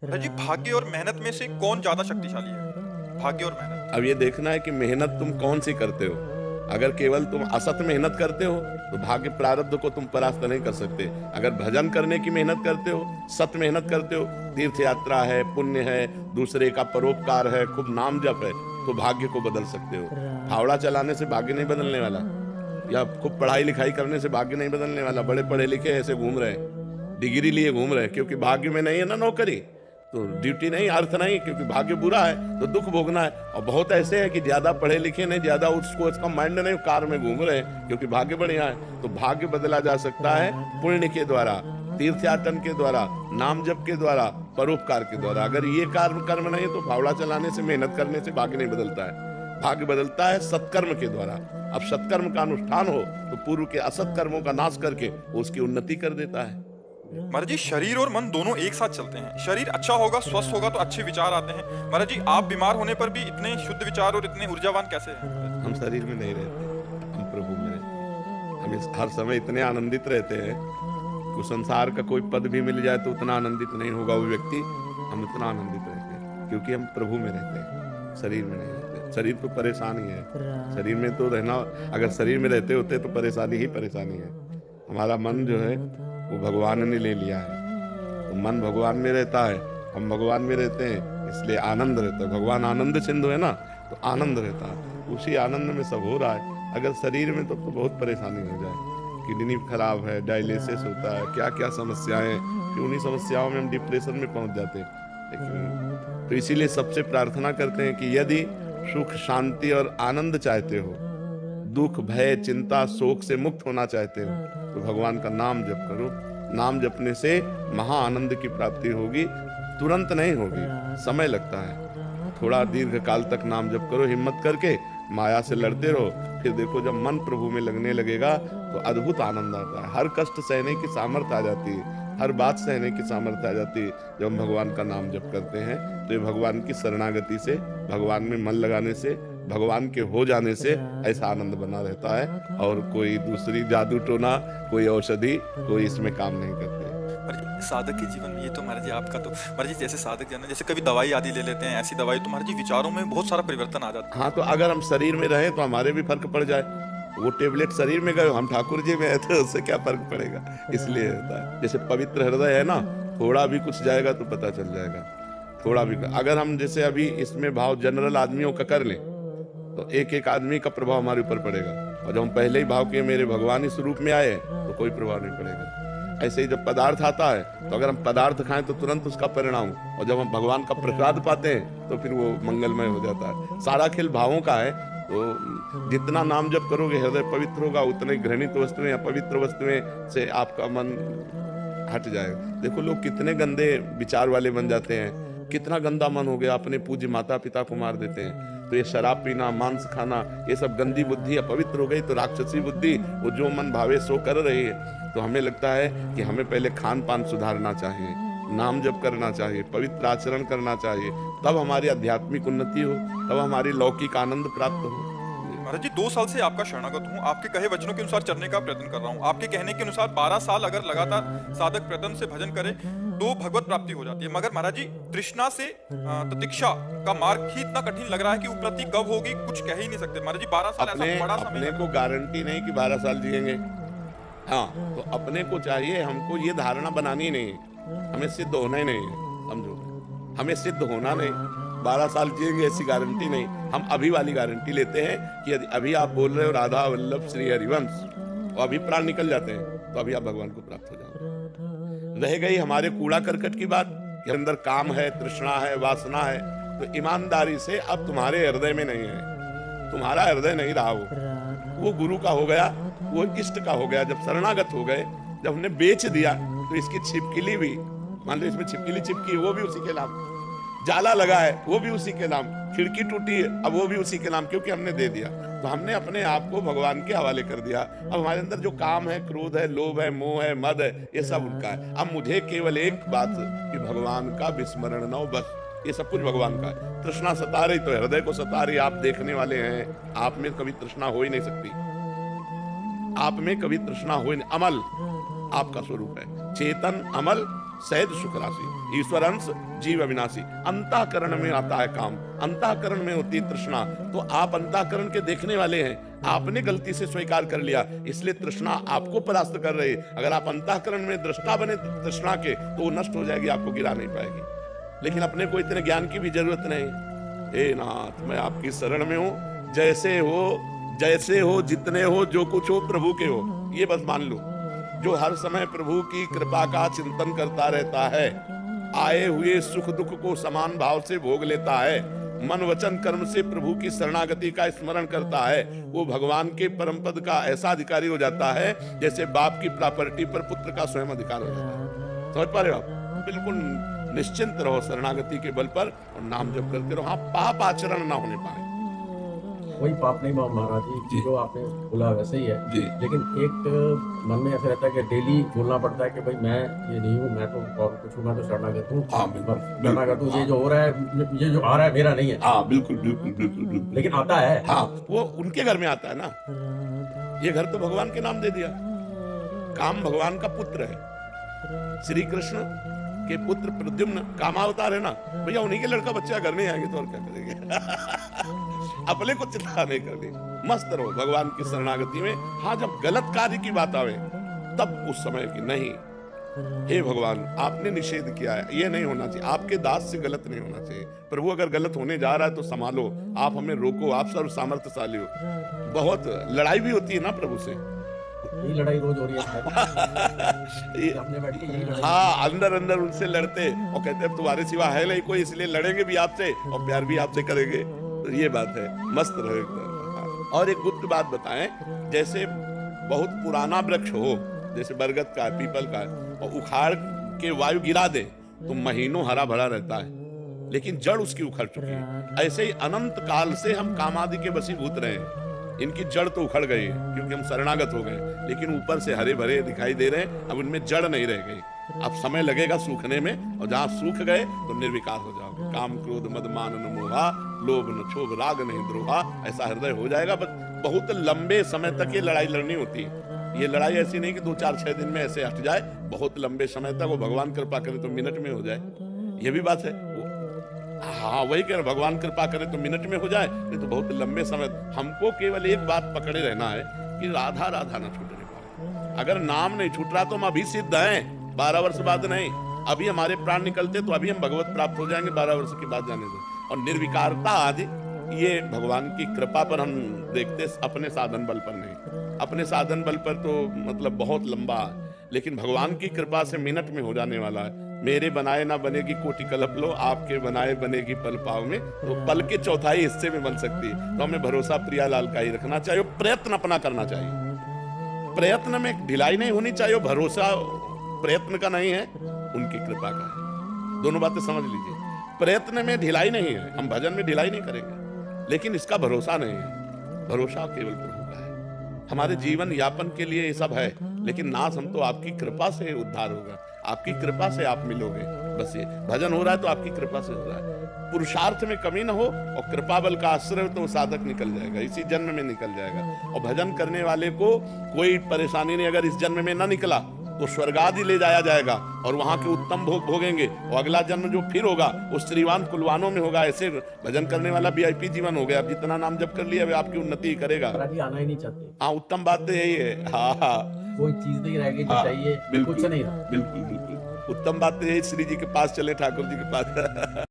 जी, भाग्य और मेहनत में से कौन ज्यादा शक्तिशाली है? भाग्य और मेहनत। अब ये देखना है कि मेहनत तुम कौन सी करते हो। अगर केवल तुम असत मेहनत करते हो तो भाग्य प्रारब्ध को तुम परास्त नहीं कर सकते। अगर भजन करने की मेहनत करते हो, सत मेहनत करते हो, तीर्थ यात्रा है, पुण्य है, दूसरे का परोपकार है, खूब नाम जप है, तो भाग्य को बदल सकते हो। फावड़ा चलाने से भाग्य नहीं बदलने वाला, या खूब पढ़ाई लिखाई करने से भाग्य नहीं बदलने वाला। बड़े पढ़े लिखे ऐसे घूम रहे हैं, डिग्री लिए घूम रहे हैं, क्योंकि भाग्य में नहीं है ना नौकरी, तो ड्यूटी नहीं, अर्थ नहीं, क्योंकि भाग्य बुरा है तो दुख भोगना है। और बहुत ऐसे हैं कि ज्यादा पढ़े लिखे नहीं, ज्यादा उसको इसका माइंड नहीं, कार में घूम रहे हैं क्योंकि भाग्य बढ़िया है। तो भाग्य बदला जा सकता है पुण्य के द्वारा, तीर्थयाटन के द्वारा, नाम जप के द्वारा, परोपकार के द्वारा। अगर ये कर्म नहीं है तो फावड़ा चलाने से, मेहनत करने से भाग्य नहीं बदलता है। भाग्य बदलता है सत्कर्म के द्वारा। अब सत्कर्म का अनुष्ठान हो तो पूर्व के असत कर्मों का नाश करके वो उसकी उन्नति कर देता है। महाराज जी, शरीर और मन दोनों एक साथ चलते हैं। शरीर अच्छा होगा, स्वस्थ होगा तो अच्छे विचार आते हैं। महाराज जी, आप बीमार होने पर भी इतने शुद्ध विचार और इतने ऊर्जावान कैसे हैं? हम शरीर में नहीं रहते, हम प्रभु में रहते। हम हर समय इतने आनंदित रहते हैं कि संसार का कोई पद भी मिल जाए तो उतना आनंदित नहीं होगा वो व्यक्ति। हम इतना आनंदित रहते हैं क्योंकि हम प्रभु में रहते हैं, शरीर में नहीं रहते। शरीर तो परेशानी है, शरीर में तो रहना, अगर शरीर में रहते होते तो परेशानी ही परेशानी है। हमारा मन जो है वो भगवान ने ले लिया है, तो मन भगवान में रहता है, हम भगवान में रहते हैं, इसलिए आनंद रहता है। भगवान आनंद सिंधु है ना, तो आनंद रहता है, उसी आनंद में सब हो रहा है। अगर शरीर में तो बहुत परेशानी हो जाए, किडनी खराब है, डायलिसिस होता है, क्या क्या समस्याएं, फिर उन्हीं समस्याओं में हम डिप्रेशन में पहुंच जाते हैं। लेकिन तो इसीलिए सबसे प्रार्थना करते हैं कि यदि सुख शांति और आनंद चाहते हो, दुख भय चिंता शोक से मुक्त होना चाहते हो, तो भगवान का नाम जप करो। नाम जपने से महा आनंद की प्राप्ति होगी। तुरंत नहीं होगी, समय लगता है। थोड़ा दीर्घ काल तक नाम जप करो, हिम्मत करके माया से लड़ते रहो। फिर देखो जब मन प्रभु में लगने लगेगा तो अद्भुत आनंद आता है। हर कष्ट सहने की सामर्थ्य आ जाती है, हर बात सहने की सामर्थ्य आ जाती है जब हम भगवान का नाम जप करते हैं। तो ये भगवान की शरणागति से, भगवान में मन लगाने से, भगवान के हो जाने से ऐसा आनंद बना रहता है। और कोई दूसरी जादू टोना, कोई औषधि, कोई इसमें काम नहीं करते। महाराज जी, साधक के जीवन में ये तो महाराज जी आपका तो, महाराज जी जैसे साधक जन जैसे कभी दवाई आदि ले लेते हैं, ऐसी दवाई तो महाराज जी विचारों में बहुत सारा परिवर्तन आ जाता है। हाँ, तो अगर हम शरीर में रहे तो हमारे भी फर्क पड़ जाए। वो टेबलेट शरीर में गए, हम ठाकुर जी में है तो उससे क्या फर्क पड़ेगा, इसलिए होता है। जैसे पवित्र हृदय है ना, थोड़ा भी कुछ जाएगा तो पता चल जाएगा। थोड़ा भी अगर हम जैसे अभी इसमें भाव जनरल आदमियों का कर लें तो एक एक आदमी का प्रभाव हमारे ऊपर पड़ेगा। और जब हम पहले ही भाव के मेरे भगवान इस रूप में आए तो कोई प्रभाव नहीं पड़ेगा। ऐसे ही जब पदार्थ आता है तो अगर हम पदार्थ खाएं तो तुरंत उसका परिणाम, और जब हम भगवान का प्रसाद पाते हैं तो फिर वो मंगलमय हो जाता है। सारा खेल भावों का है। तो जितना नाम जप करोगे हृदय पवित्र होगा, उतने घृणित वस्तुएं, अपवित्र वस्तुएं से आपका मन हट जाएगा। देखो लोग कितने गंदे विचार वाले बन जाते हैं, कितना गंदा मन हो गया, अपने पूज्य माता पिता को मार देते हैं। तो ये शराब पीना, मांस खाना, ये सब गंदी बुद्धि अपवित्र हो गई, तो राक्षसी बुद्धि वो जो मन भावे सो कर रही है। तो हमें लगता है कि हमें पहले खान पान सुधारना चाहिए, नाम जप करना चाहिए, पवित्र आचरण करना चाहिए, तब हमारी आध्यात्मिक उन्नति हो, तब हमारी लौकिक आनंद प्राप्त हो। महाराज जी, 2 साल से आपका शरणागत हूँ, आपके कहे वचनों के अनुसार चलने का प्रयत्न कर रहा हूँ। आपके कहने के अनुसार 12 साल अगर लगातार साधक प्रयत्न से भजन करे तो भगवत प्राप्ति हो जाती है। मगर महाराज जी, तृष्णा से प्रतीक्षा का मार्ग ही इतना कठिन लग रहा है कि उपलब्धि कब होगी कुछ कह ही नहीं सकते। महाराज जी, 12 साल ऐसा बड़ा समय अपने को गारंटी नहीं कि 12 साल जिएंगे। हाँ, तो अपने को चाहिए, हमको ये धारणा बनानी नहीं है, हमें सिद्ध होना ही नहीं है। समझो, हमें सिद्ध होना नहीं, 12 साल जिएंगे ऐसी गारंटी नहीं। हम अभी वाली गारंटी लेते हैं कि यदि अभी आप बोल रहे हो राधा वल्लभ श्री हरिवंश, और अभी प्राण निकल जाते हैं तो अभी आप भगवान को प्राप्त हो जाओगे। रह गई हमारे कूड़ा करकट की बात कि अंदर काम है, तृष्णा है, वासना है, तो ईमानदारी से अब तुम्हारे हृदय में नहीं है, तुम्हारा हृदय नहीं रहा वो गुरु का हो गया, वो इष्ट का हो गया। जब शरणागत हो गए, जब हमने बेच दिया तो इसकी छिपकली भी, मान लो इसमें छिपकली चिपकी, वो भी उसी के नाम, जाला लगा है वो भी उसी के नाम, खिड़की टूटी है अब वो भी उसी के नाम, क्योंकि हमने दे दिया। तो हमने अपने आप को भगवान के हवाले कर दिया। अब हमारे अंदर जो काम है, क्रोध है, लोभ है, मोह है, मद है, ये सब उनका है। अब मुझे केवल एक बात कि भगवान का विस्मरण न हो, बस ये सब कुछ भगवान का है। तृष्णा सता रही तो हृदय को सता रही, आप देखने वाले हैं, आप में कभी तृष्णा हो ही नहीं सकती, आप में कभी तृष्णा हो ही नहीं। अमल आपका स्वरूप है, चेतन अमल सहज सुख राशि। ईश्वर अंश जीव अविनाशी। अंतःकरण में आता है काम, अंतःकरण में होती है तृष्णा। तो आप अंतःकरण के देखने वाले हैं, आपने गलती से स्वीकार कर लिया, इसलिए तृष्णा आपको परास्त कर रही है। अगर आप अंतःकरण में दृष्टा बने तृष्णा के तो वो नष्ट हो जाएगी, आपको गिरा नहीं पाएगी। लेकिन अपने को इतने ज्ञान की भी जरूरत नहीं। हे नाथ, मैं आपकी शरण में हूं, जैसे हो जितने हो जो कुछ हो प्रभु के हो, ये बस मान लो। जो हर समय प्रभु की कृपा का चिंतन करता रहता है, आए हुए सुख दुख को समान भाव से भोग लेता है, मन वचन कर्म से प्रभु की शरणागति का स्मरण करता है, वो भगवान के परम पद का ऐसा अधिकारी हो जाता है जैसे बाप की प्रॉपर्टी पर पुत्र का स्वयं अधिकार हो जाता है। समझ पा रहे हो आप? बिल्कुल निश्चिंत रहो शरणागति के बल पर और नाम जप करते रहो। हाँ, पाप आचरण ना होने पाए। कोई पाप नहीं महाराज जी, जो आपने बोला वैसे ही है जी। लेकिन एक मन में ऐसा रहता है कि डेली बोलना पड़ता है कि भाई मैं ये नहीं हूँ, मैं तो कुछ हूँ, मैं तो शरणागत हूँ। हाँ, बिल्कुल, शरणागत हूँ, ये जो हो रहा है, ये जो आ रहा है मेरा नहीं है। हाँ, बिल्कुल बिल्कुल बिल्कुल बिल्कुल। लेकिन आता है। हाँ, वो उनके घर में आता है ना। ये घर तो भगवान के नाम दे दिया। काम भगवान का पुत्र है। श्री कृष्ण के पुत्र प्रद्युम्न कामावतार है ना भैया, उन्हीं के लड़का बच्चा घर नहीं आएंगे तो और क्या करेंगे। अपने को चिंता नहीं करनी, मस्त रहो भगवान की शरणागति में। हाँ, जब गलत कार्य की बात आवे तब उस समय की नहीं, हे भगवान आपने निषेध किया है, ये नहीं होना चाहिए, आपके दास से गलत नहीं होना चाहिए। प्रभु अगर गलत होने जा रहा है तो संभालो, आप हमें रोको, आप सर्व सामर्थ्यशाली हो। बहुत लड़ाई भी होती है ना प्रभु से। यही लड़ाई रोज हो रही है। अपने बैठ के यही लड़ाई। हाँ, अंदर अंदर उनसे लड़ते और कहते हैं तुम्हारे सिवा है नहीं कोई, इसलिए लड़ेंगे भी आपसे और प्यार भी आपसे करेंगे। तो ये बात है, मस्त रहो एकदम। और एक गुप्त बात बताएं, जैसे बहुत पुराना वृक्ष हो, जैसे बरगद का है, पीपल का है, और उखाड़ के वायु गिरा दे तो महीनों हरा भरा रहता है, लेकिन जड़ उसकी उखड़ चुकी है। ऐसे ही अनंत काल से हम कामादि के वशीभूत रहे हैं। इनकी जड़ तो उखड़ गई है क्योंकि हम शरणागत हो गए, लेकिन ऊपर से हरे भरे दिखाई दे रहे हैं। अब उनमें जड़ नहीं रह गई। अब समय लगेगा सूखने में, और जहां सूख गए तो निर्विकार हो जाओगे। काम क्रोध मद मान न मोहा, लोभ न क्षोभ राग नहीं द्रोहा, ऐसा हृदय हो जाएगा। बहुत लंबे समय तक ये लड़ाई लड़नी होती है। ये लड़ाई ऐसी नहीं कि 2 4 6 दिन में ऐसे हट जाए, बहुत लंबे समय तक। वो भगवान कृपा करे तो मिनट में हो जाए, ये भी बात है। हाँ, वही कह रहे, भगवान कृपा करे तो मिनट में हो जाए, नहीं तो बहुत लंबे समय। हमको केवल एक बात पकड़े रहना है कि राधा राधा ना छूटने पाए। अगर नाम नहीं छूट रहा तो हम अभी सिद्ध हैं, 12 वर्ष बाद नहीं। अभी हमारे प्राण निकलते तो अभी हम भगवत प्राप्त हो जाएंगे, 12 वर्ष के बाद जाने दो। और निर्विकारता आदि ये भगवान की कृपा पर हम देखते, अपने साधन बल पर नहीं। अपने साधन बल पर तो मतलब बहुत लंबा है, लेकिन भगवान की कृपा से मिनट में हो जाने वाला है। मेरे बनाए ना बनेगी कोटि कल्प लो, आपके बनाए बनेगी पल पाव में। तो पल के चौथाई हिस्से में बन सकती है। तो हमें भरोसा प्रियालाल का ही रखना चाहिए, प्रयत्न अपना करना चाहिए। प्रयत्न में ढिलाई नहीं होनी चाहिए। भरोसा प्रयत्न का नहीं है, उनकी कृपा का है। दोनों बातें समझ लीजिए। प्रयत्न में ढिलाई नहीं है, हम भजन में ढिलाई नहीं करेंगे, लेकिन इसका भरोसा नहीं है। भरोसा केवल प्रभु का है। हमारे जीवन यापन के लिए ये सब है, लेकिन नाश हम तो आपकी कृपा से उद्धार होगा, आपकी कृपा से आप मिलोगे। बस ये भजन हो रहा है तो आपकी कृपा से हो रहा है। पुरुषार्थ में कमी ना हो और कृपा बल का आश्रय तो साधक निकल जाएगा, इसी जन्म में निकल जाएगा। और भजन करने वाले को कोई परेशानी नहीं, अगर इस जन्म में ना निकला तो स्वर्ग आदि ले जाया जाएगा और वहां के उत्तम भोग भोगेंगे। और अगला जन्म जो फिर होगा वो श्रीवान कुलवानों में होगा। ऐसे भजन करने वाला VIP जीवन हो गया। अब जितना नाम जप कर लिया आपकी उन्नति करेगा। आना ही नहीं चाहते। हाँ, उत्तम बात तो यही है। हाँ, कोई चीज नहीं रहेगी जो चाहिए, कुछ नहीं। बिल्कुल बिल्कुल उत्तम बात तो यही, श्री जी के पास चले, ठाकुर जी के पास।